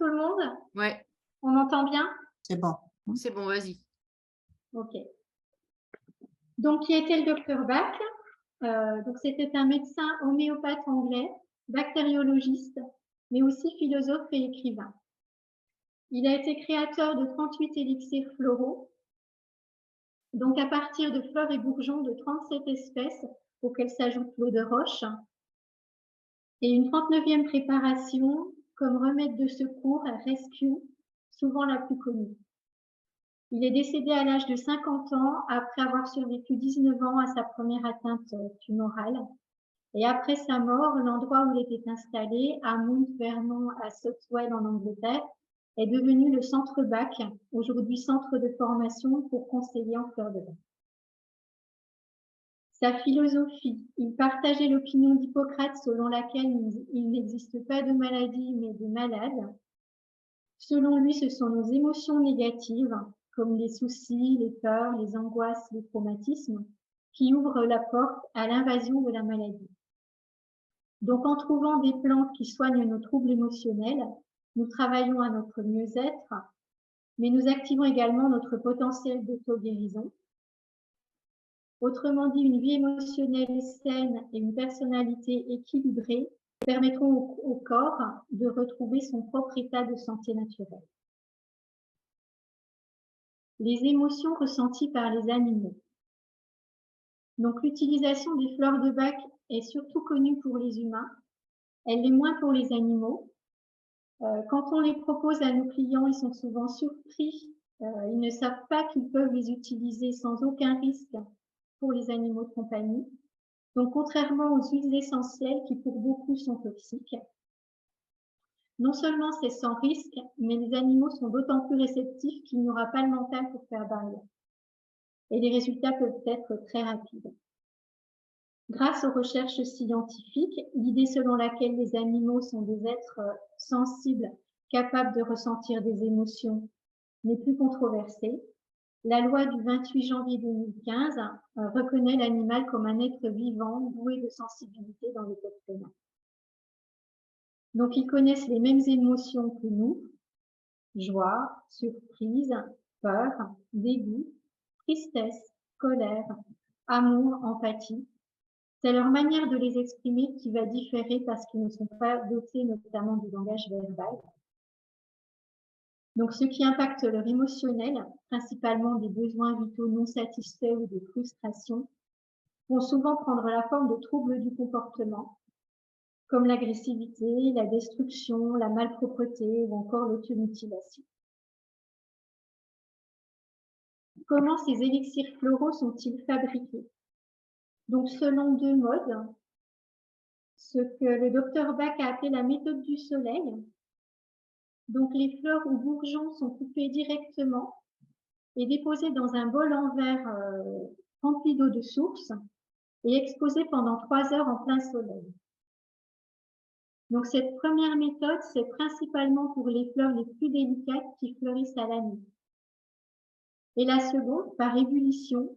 tout le monde? Ouais, On m'entend bien? C'est bon. c'est bon, vas-y. OK. Donc, qui était le docteur Bach? Donc, c'était un médecin homéopathe anglais, bactériologiste, mais aussi philosophe et écrivain. Il a été créateur de 38 élixirs floraux, donc à partir de fleurs et bourgeons de 37 espèces, auxquelles s'ajoute l'eau de roche, et une 39e préparation comme remède de secours, rescue, souvent la plus connue. Il est décédé à l'âge de 50 ans après avoir survécu 19 ans à sa première atteinte tumorale. Et après sa mort, l'endroit où il était installé, à Mount Vernon, à Southwell en Angleterre, est devenu le centre Bach, aujourd'hui centre de formation pour conseillers en fleurs de bac. Sa philosophie, il partageait l'opinion d'Hippocrate selon laquelle il n'existe pas de maladie mais de malades. Selon lui, ce sont nos émotions négatives, comme les soucis, les peurs, les angoisses, les traumatismes, qui ouvrent la porte à l'invasion de la maladie. Donc, en trouvant des plantes qui soignent nos troubles émotionnels, nous travaillons à notre mieux-être, mais nous activons également notre potentiel d'auto-guérison. Autrement dit, une vie émotionnelle saine et une personnalité équilibrée permettront au corps de retrouver son propre état de santé naturelle. Les émotions ressenties par les animaux. Donc, l'utilisation des fleurs de Bach est surtout connue pour les humains. Elle l'est moins pour les animaux. Quand on les propose à nos clients, ils sont souvent surpris. Ils ne savent pas qu'ils peuvent les utiliser sans aucun risque pour les animaux de compagnie. Donc, contrairement aux huiles essentielles qui, pour beaucoup, sont toxiques. Non seulement c'est sans risque, mais les animaux sont d'autant plus réceptifs qu'il n'y aura pas le mental pour faire barrière. Et les résultats peuvent être très rapides. Grâce aux recherches scientifiques, l'idée selon laquelle les animaux sont des êtres sensibles, capables de ressentir des émotions, n'est plus controversée. La loi du 28 janvier 2015 reconnaît l'animal comme un être vivant doué de sensibilité dans le corps humain. Donc, ils connaissent les mêmes émotions que nous, joie, surprise, peur, dégoût, tristesse, colère, amour, empathie. C'est leur manière de les exprimer qui va différer parce qu'ils ne sont pas dotés notamment du langage verbal. Donc, ce qui impacte leur émotionnel, principalement des besoins vitaux non satisfaits ou des frustrations, vont souvent prendre la forme de troubles du comportement, comme l'agressivité, la destruction, la malpropreté ou encore l'automutilation. Comment ces élixirs floraux sont-ils fabriqués? Donc, selon deux modes, ce que le docteur Bach a appelé la méthode du soleil. Donc, les fleurs ou bourgeons sont coupés directement et déposés dans un bol en verre rempli d'eau de source et exposés pendant 3 heures en plein soleil. Donc, cette première méthode, c'est principalement pour les fleurs les plus délicates qui fleurissent à la nuit. Et la seconde, par ébullition,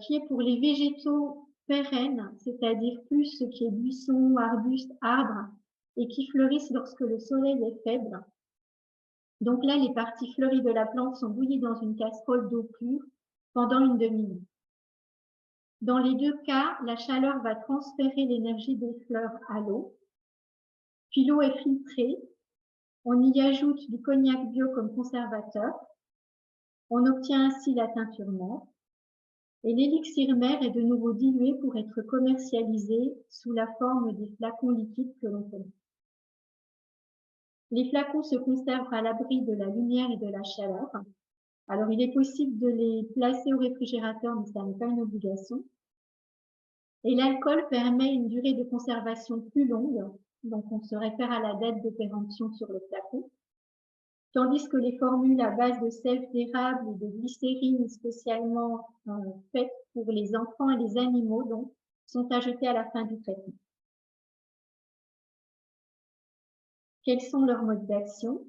qui est pour les végétaux pérennes, c'est-à-dire plus ce qui est buissons, arbustes, arbres, et qui fleurissent lorsque le soleil est faible. Donc là, les parties fleuries de la plante sont bouillies dans une casserole d'eau pure pendant une demi-heure. Dans les deux cas, la chaleur va transférer l'énergie des fleurs à l'eau. Puis l'eau est filtrée. On y ajoute du cognac bio comme conservateur. On obtient ainsi la teinture mère. Et l'élixir mère est de nouveau dilué pour être commercialisé sous la forme des flacons liquides que l'on connaît. Les flacons se conservent à l'abri de la lumière et de la chaleur. Alors, il est possible de les placer au réfrigérateur, mais ça n'est pas une obligation. Et l'alcool permet une durée de conservation plus longue, donc on se réfère à la date de péremption sur le flacon. Tandis que les formules à base de sève d'érable ou de glycérine spécialement faites pour les enfants et les animaux, donc, sont ajoutées à la fin du traitement. Quels sont leurs modes d'action?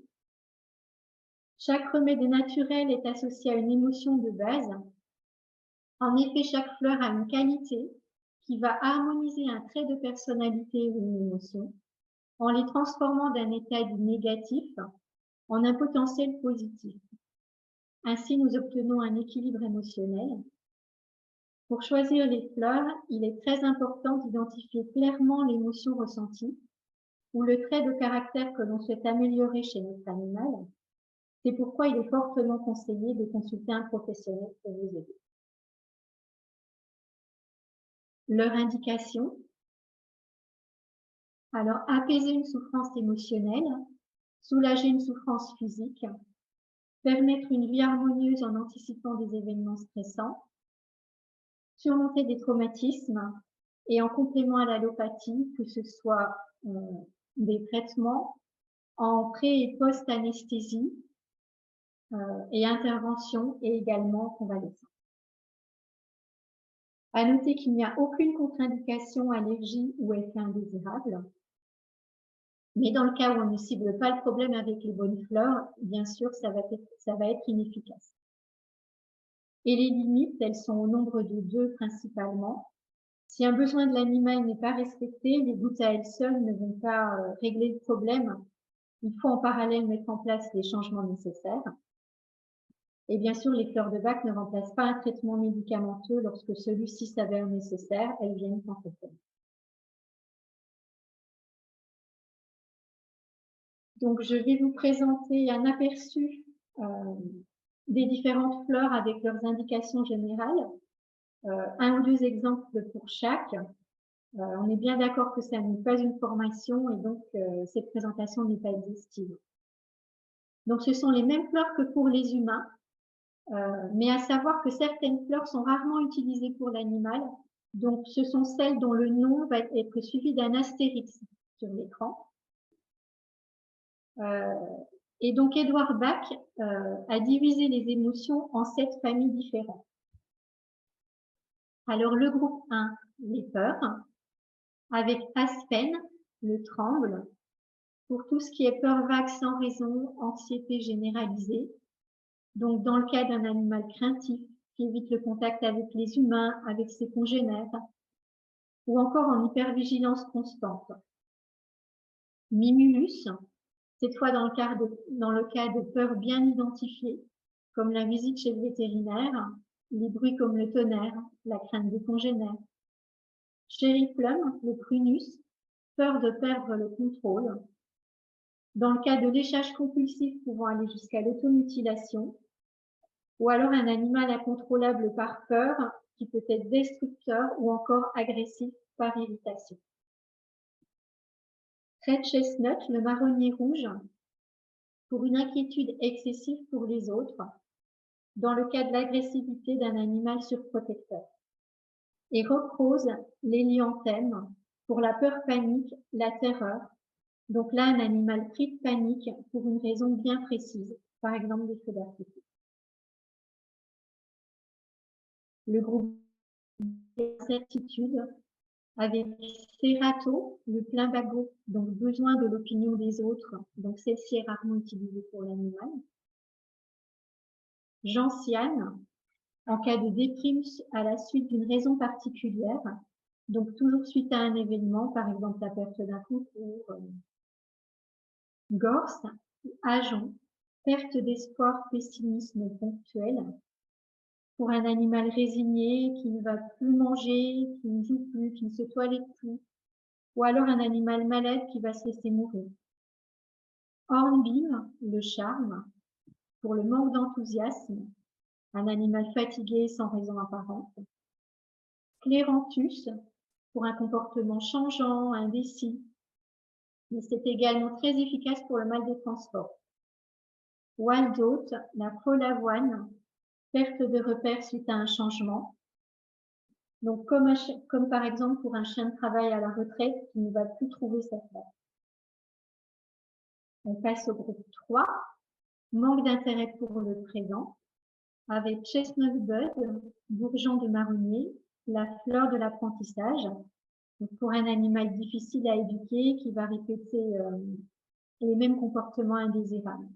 Chaque remède naturel est associé à une émotion de base. En effet, chaque fleur a une qualité qui va harmoniser un trait de personnalité ou une émotion. en les transformant d'un état dit négatif en un potentiel positif. Ainsi, nous obtenons un équilibre émotionnel. Pour choisir les fleurs, il est très important d'identifier clairement l'émotion ressentie ou le trait de caractère que l'on souhaite améliorer chez notre animal. C'est pourquoi il est fortement conseillé de consulter un professionnel pour vous aider. Leur indication. Alors, apaiser une souffrance émotionnelle, soulager une souffrance physique, permettre une vie harmonieuse en anticipant des événements stressants, surmonter des traumatismes et en complément à l'allopathie, que ce soit des traitements en pré- et post-anesthésie et intervention et également convalescence. À noter qu'il n'y a aucune contre-indication, allergie ou effet indésirable. Mais dans le cas où on ne cible pas le problème avec les bonnes fleurs, bien sûr, ça va être inefficace. Et les limites, elles sont au nombre de 2 principalement. Si un besoin de l'animal n'est pas respecté, les gouttes à elles seules ne vont pas régler le problème. Il faut en parallèle mettre en place les changements nécessaires. Et bien sûr, les fleurs de bac ne remplacent pas un traitement médicamenteux lorsque celui-ci s'avère nécessaire, elles viennent en complément. Donc, je vais vous présenter un aperçu des différentes fleurs avec leurs indications générales. 1 ou 2 exemples pour chaque. On est bien d'accord que ça n'est pas une formation et donc cette présentation n'est pas exhaustive. Donc, ce sont les mêmes fleurs que pour les humains, mais à savoir que certaines fleurs sont rarement utilisées pour l'animal. Donc, ce sont celles dont le nom va être suivi d'un astérix sur l'écran. Et donc, Edward Bach a divisé les émotions en 7 familles différentes. Alors, le groupe 1, les peurs, avec Aspen, le tremble, pour tout ce qui est peur vague sans raison, anxiété généralisée. Donc, dans le cas d'un animal craintif qui évite le contact avec les humains, avec ses congénères, ou encore en hypervigilance constante. Mimulus, cette fois dans le cas de peurs bien identifiées, comme la visite chez le vétérinaire, les bruits comme le tonnerre, la crainte des congénères. Cherry Plum, le prunus, peur de perdre le contrôle. Dans le cas de léchage compulsif pouvant aller jusqu'à l'automutilation, ou alors un animal incontrôlable par peur qui peut être destructeur ou encore agressif par irritation. Red Chestnut, le marronnier rouge, pour une inquiétude excessive pour les autres, dans le cas de l'agressivité d'un animal surprotecteur. Et Rock Rose, l'hélianthème, pour la peur panique, la terreur. Donc là, un animal pris de panique pour une raison bien précise, par exemple des feux d'artifice. Le groupe d'incertitude avec Serato, le plein-bagot, donc besoin de l'opinion des autres, donc celle-ci est rarement utilisée pour l'animal. Gentiane, en cas de déprime à la suite d'une raison particulière, donc toujours suite à un événement, par exemple la perte d'un concours. Gorse, ajon, perte d'espoir, pessimisme ponctuel. Pour un animal résigné qui ne va plus manger, qui ne joue plus, qui ne se toilette plus, ou alors un animal malade qui va se laisser mourir. Hornbill, le charme, pour le manque d'enthousiasme, un animal fatigué sans raison apparente. Cléranthus, pour un comportement changeant, indécis, mais c'est également très efficace pour le mal des transports. Wild Oat, la folavoine, perte de repères suite à un changement. Donc, comme par exemple pour un chien de travail à la retraite qui ne va plus trouver sa place. On passe au groupe 3, manque d'intérêt pour le présent, avec Chestnut Bud, bourgeon de marronnier, la fleur de l'apprentissage. Pour un animal difficile à éduquer qui va répéter les mêmes comportements indésirables.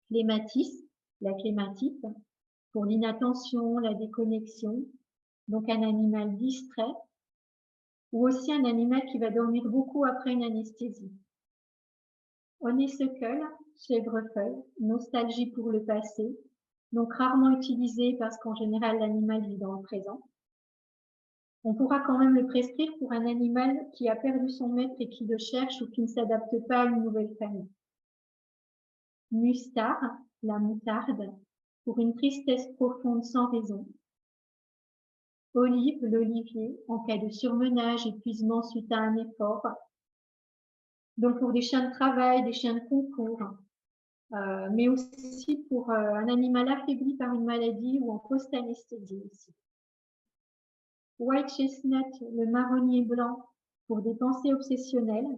Clématis, la clématite, pour l'inattention, la déconnexion, donc un animal distrait. ou aussi un animal qui va dormir beaucoup après une anesthésie. Honeysuckle, chèvrefeuille, nostalgie pour le passé, donc rarement utilisé parce qu'en général l'animal vit dans le présent. On pourra quand même le prescrire pour un animal qui a perdu son maître et qui le cherche ou qui ne s'adapte pas à une nouvelle famille. Mustard, la moutarde, pour une tristesse profonde sans raison. Olive, l'olivier, en cas de surmenage, épuisement suite à un effort. Donc pour des chiens de travail, des chiens de concours, mais aussi pour un animal affaibli par une maladie ou en post-anesthésie aussi. White chestnut, le marronnier blanc, pour des pensées obsessionnelles.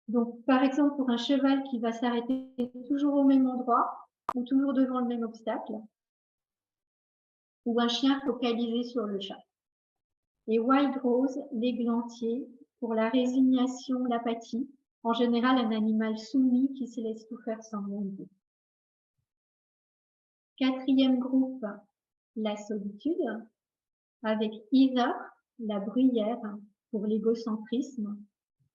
Donc, par exemple, pour un cheval qui va s'arrêter toujours au même endroit ou toujours devant le même obstacle, ou un chien focalisé sur le chat. Et wild rose, l'églantier, pour la résignation, l'apathie, en général un animal soumis qui se laisse tout faire sans rien dire. Quatrième groupe, la solitude, avec Isa, la bruyère, pour l'égocentrisme.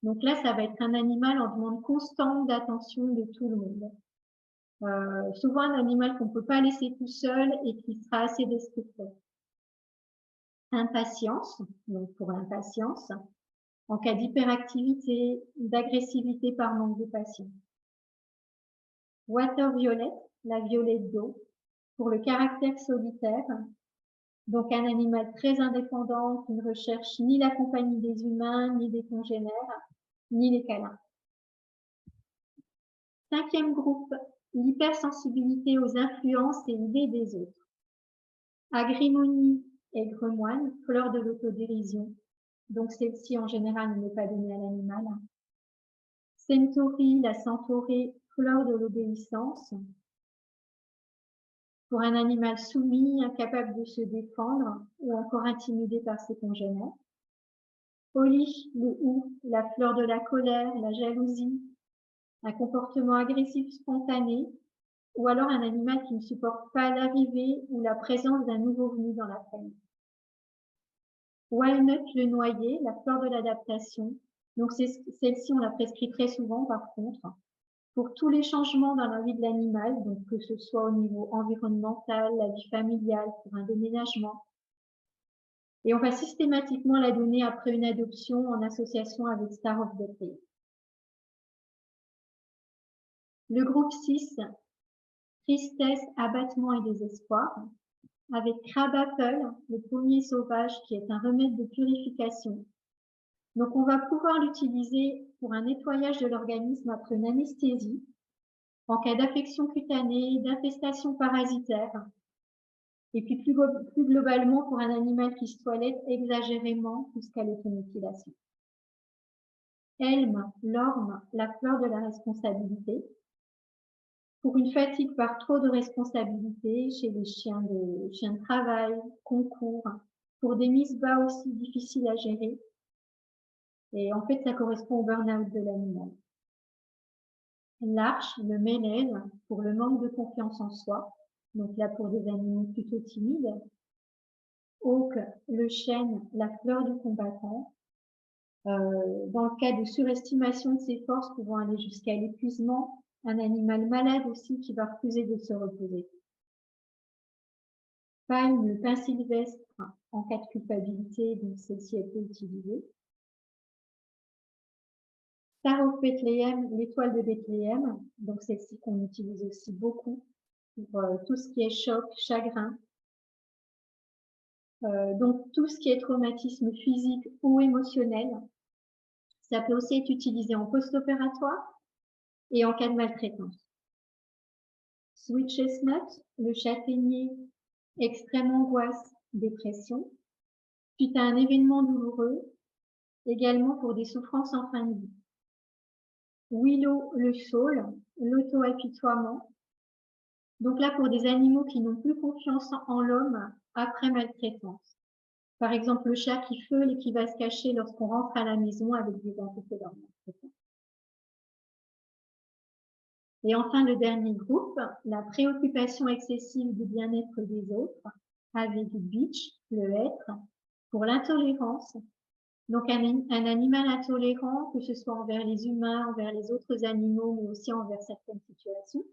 Donc là, ça va être un animal en demande constante d'attention de tout le monde. Souvent un animal qu'on ne peut pas laisser tout seul et qui sera assez destructeur. Impatience, donc pour l'impatience, en cas d'hyperactivité, d'agressivité par manque de patience. Water violet, la violette d'eau, pour le caractère solitaire, donc un animal très indépendant qui ne recherche ni la compagnie des humains, ni des congénères, ni les câlins. Cinquième groupe, l'hypersensibilité aux influences et idées des autres. Agrimonie et gremoine, fleur de l'autodérision, donc celle-ci en général n'est pas donnée à l'animal. Centauri, la centaurée, fleur de l'obéissance. Pour un animal soumis, incapable de se défendre ou encore intimidé par ses congénères. Oli, le hou, la fleur de la colère, la jalousie, un comportement agressif spontané, ou alors un animal qui ne supporte pas l'arrivée ou la présence d'un nouveau venu dans la famille. Walnut, le noyer, la fleur de l'adaptation. Donc celle-ci, on la prescrit très souvent par contre, pour tous les changements dans la vie de l'animal, donc que ce soit au niveau environnemental, la vie familiale, pour un déménagement. Et on va systématiquement la donner après une adoption en association avec Star of Bethlehem. Le groupe 6, tristesse, abattement et désespoir, avec Crab Apple, le pommier sauvage, qui est un remède de purification. Donc on va pouvoir l'utiliser pour un nettoyage de l'organisme après une anesthésie, en cas d'affection cutanée, d'infestation parasitaire, et puis plus globalement pour un animal qui se toilette exagérément jusqu'à l'automutilation. Elme, l'orme, la fleur de la responsabilité, pour une fatigue par trop de responsabilités chez les chiens de travail, concours, pour des mises bas aussi difficiles à gérer. Et en fait, ça correspond au burn-out de l'animal. L'arche, le mélèze, pour le manque de confiance en soi, donc là pour des animaux plutôt timides. Hawk, le chêne, la fleur du combattant. Dans le cas de surestimation de ses forces pouvant aller jusqu'à l'épuisement, un animal malade aussi qui va refuser de se reposer. Palme, le pin sylvestre, en cas de culpabilité, donc celle-ci a été utilisée. Star of Bethlehem, l'étoile de Bethléem, donc celle-ci qu'on utilise aussi beaucoup pour tout ce qui est choc, chagrin. Donc tout ce qui est traumatisme physique ou émotionnel. Ça peut aussi être utilisé en post-opératoire et en cas de maltraitance. Sweet chestnut, le châtaignier, extrême angoisse, dépression, suite à un événement douloureux, également pour des souffrances en fin de vie. Willow, le saule, l'auto-apitoiement. Donc là, pour des animaux qui n'ont plus confiance en l'homme après maltraitance. Par exemple, le chat qui feule et qui va se cacher lorsqu'on rentre à la maison avec des antécédents. Et enfin, le dernier groupe, la préoccupation excessive du bien-être des autres, avec Beach, le hêtre, pour l'intolérance, Donc un animal intolérant, que ce soit envers les humains, envers les autres animaux, mais aussi envers certaines situations.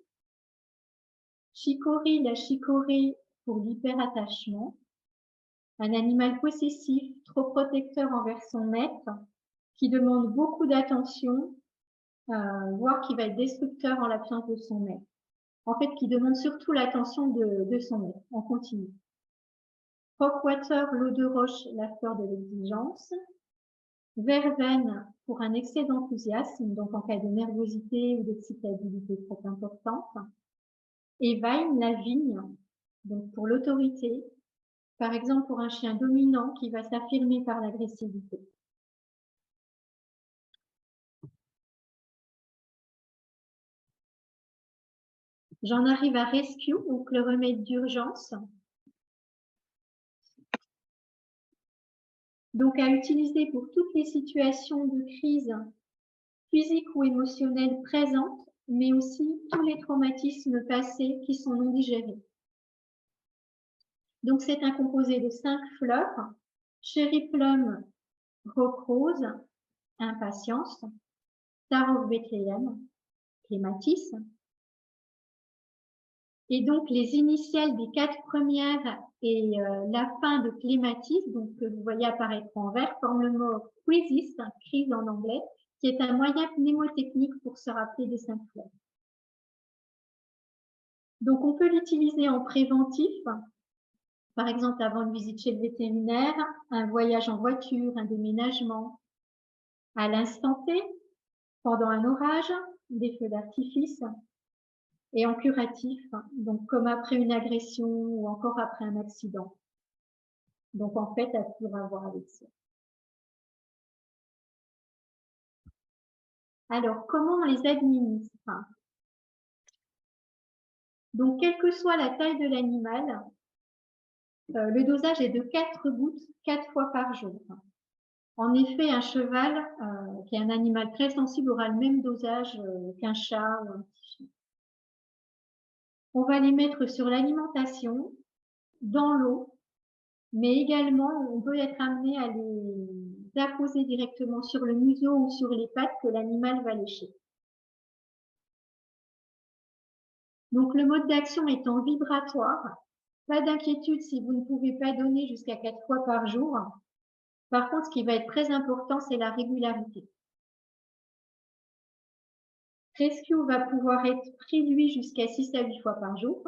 Chicorée, la chicorée pour l'hyperattachement. Un animal possessif, trop protecteur envers son maître, qui demande beaucoup d'attention, voire qui va être destructeur en l'absence de son maître. En fait, qui demande surtout l'attention de son maître, en continu. Rockwater, l'eau de roche, la fleur de l'exigence. Verveine, pour un excès d'enthousiasme, donc en cas de nervosité ou d'excitabilité trop importante. Et Vine, la vigne, donc pour l'autorité, par exemple pour un chien dominant qui va s'affirmer par l'agressivité. J'en arrive à Rescue, donc le remède d'urgence. Donc à utiliser pour toutes les situations de crise physique ou émotionnelle présentes, mais aussi tous les traumatismes passés qui sont non digérés. Donc c'est un composé de 5 fleurs: Cherry Plum, Rock Rose, Impatience, Star of Bethlehem, Clématis. Et donc les initiales des 4 premières et la fin de Clématis, donc que vous voyez apparaître en vert, forment le mot crisis, crise en anglais, qui est un moyen mnémotechnique pour se rappeler des 5 fleurs. Donc on peut l'utiliser en préventif, par exemple avant une visite chez le vétérinaire, un voyage en voiture, un déménagement, à l'instant T, pendant un orage, des feux d'artifice, et en curatif, donc comme après une agression ou encore après un accident. Donc en fait, ça peut avoir avec ça. Alors, comment on les administre? Donc, quelle que soit la taille de l'animal, le dosage est de 4 gouttes 4 fois par jour. En effet, un cheval, qui est un animal très sensible, aura le même dosage qu'un chat ou un petit chien. On va les mettre sur l'alimentation, dans l'eau, mais également, on peut être amené à les apposer directement sur le museau ou sur les pattes que l'animal va lécher. Donc, le mode d'action étant vibratoire, pas d'inquiétude si vous ne pouvez pas donner jusqu'à 4 fois par jour. Par contre, ce qui va être très important, c'est la régularité. Rescue va pouvoir être pris, lui, jusqu'à 6 à 8 fois par jour.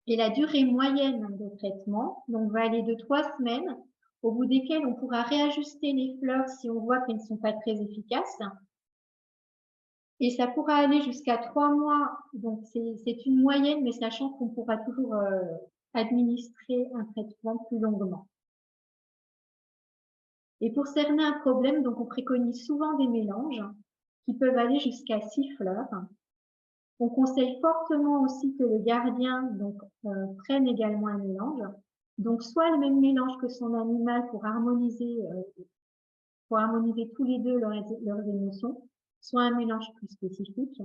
Et la durée moyenne de traitement donc, va aller de 3 semaines, au bout desquelles on pourra réajuster les fleurs si on voit qu'elles ne sont pas très efficaces. Et ça pourra aller jusqu'à 3 mois, donc c'est une moyenne, mais sachant qu'on pourra toujours administrer un traitement plus longuement. Et pour cerner un problème, donc on préconise souvent des mélanges qui peuvent aller jusqu'à 6 fleurs. On conseille fortement aussi que le gardien prenne également un mélange. Donc soit le même mélange que son animal pour harmoniser tous les deux leurs émotions, soit un mélange plus spécifique.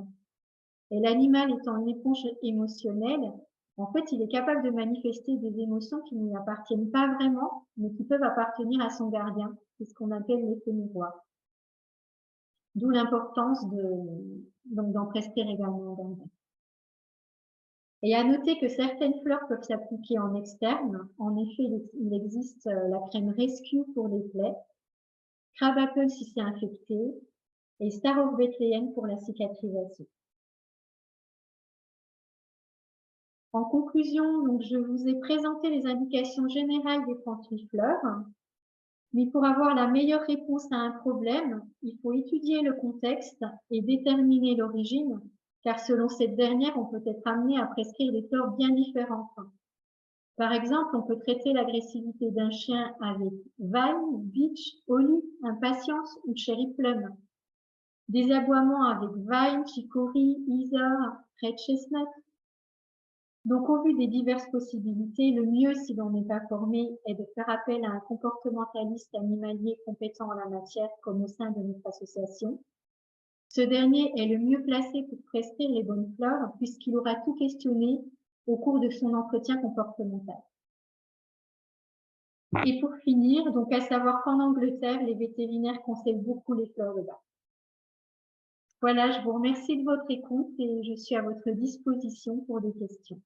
Et l'animal étant une éponge émotionnelle, en fait, il est capable de manifester des émotions qui ne lui appartiennent pas vraiment, mais qui peuvent appartenir à son gardien. C'est ce qu'on appelle l'effet miroir. D'où l'importance d'en prester également un gardien. Et à noter que certaines fleurs peuvent s'appliquer en externe. En effet, il existe la crème Rescue pour les plaies, Crab Apple si c'est infecté, et Star of Bethlehem pour la cicatrisation. En conclusion, donc, je vous ai présenté les indications générales des plantifleurs, mais pour avoir la meilleure réponse à un problème, il faut étudier le contexte et déterminer l'origine, car selon cette dernière, on peut être amené à prescrire des fleurs bien différentes. Par exemple, on peut traiter l'agressivité d'un chien avec Vine, Beach, Holly, Impatience ou Cherry Plum. Des aboiements avec Vine, Chicory, Heather, Red Chestnut. Donc, au vu des diverses possibilités, le mieux, si l'on n'est pas formé, est de faire appel à un comportementaliste animalier compétent en la matière, comme au sein de notre association. Ce dernier est le mieux placé pour prescrire les bonnes fleurs, puisqu'il aura tout questionné au cours de son entretien comportemental. Et pour finir, donc à savoir qu'en Angleterre, les vétérinaires conseillent beaucoup les fleurs de bac. Voilà, je vous remercie de votre écoute et je suis à votre disposition pour des questions.